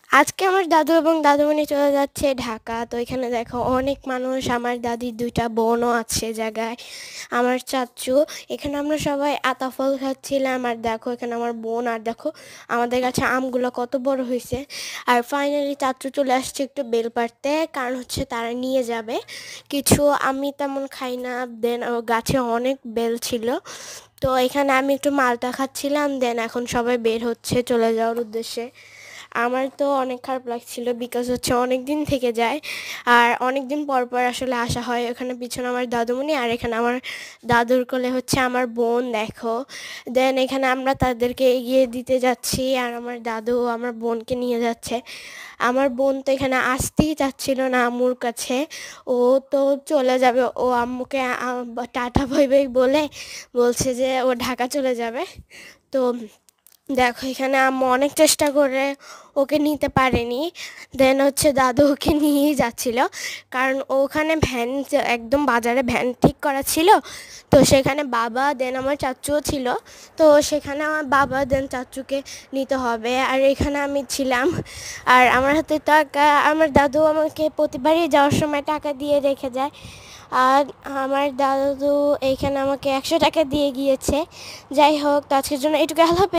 আজকে আমার দাদু এবং দাদুমণি চলে যাচ্ছে ঢাকা। তো এখানে দেখো অনেক মানুষ, আমার দাদির ২ টা বোনও আছে জায়গায়, আমার চাচ্চু। এখানে আমরা সবাই আতা ফল খাচ্ছিলাম। আর দেখো এখানে আমার বোন, আর দেখো আমাদের কাছে আমগুলো কত বড় হয়েছে। আর ফাইনালি চাচ্চু চলে আসছে একটু বেল পাড়তে, কারণ হচ্ছে তারা নিয়ে যাবে কিছু। আমি তেমন খাই না, দেন গাছে অনেক বেল ছিল। তো এখানে আমি একটু মালটা খাচ্ছিলাম, দেন এখন সবাই বের হচ্ছে চলে যাওয়ার উদ্দেশ্যে। আমার তো অনেক খারাপ লাগছিল, বিকজ হচ্ছে অনেক দিন থেকে যায়, আর অনেক দিন পর পর আসলে আসা হয়। ওখানে পিছনে আমার দাদুমণি, আর এখানে আমার দাদুর কোলে হচ্ছে আমার বোন দেখো। দেন এখানে আমরা তাদেরকে এগিয়ে দিতে যাচ্ছি, আর আমার দাদু আমার বোনকে নিয়ে যাচ্ছে। আমার বোন তো এখানে আসতেই চাচ্ছিল না আম্মুর কাছে। ও তো চলে যাবে, ও আম্মুকে টাটা বাই বাই বলে বলছে যে ও ঢাকা চলে যাবে। তো দেখো এখানে আম্মু অনেক চেষ্টা করে ওকে নিতে পারেনি। দেন হচ্ছে দাদু ওকে নিয়েই যাচ্ছিল, কারণ ওখানে ভ্যান একদম বাজারে ভ্যান ঠিক করা ছিল। তো সেখানে বাবা দেন আমার চাচ্চুও ছিল। তো সেখানে আমার বাবা দেন চাচ্চুকে নিতে হবে, আর এখানে আমি ছিলাম। আর আমার হাতে টাকা, আমার দাদু আমাকে প্রতিবারই যাওয়ার সময় টাকা দিয়ে রেখে যায়। আর আমার দাদু এইখানে আমাকে ১০০ টাকা দিয়ে গিয়েছে। যাই হোক, তো আজকের জন্য এটুকু। আল্লাহ হাফেজ।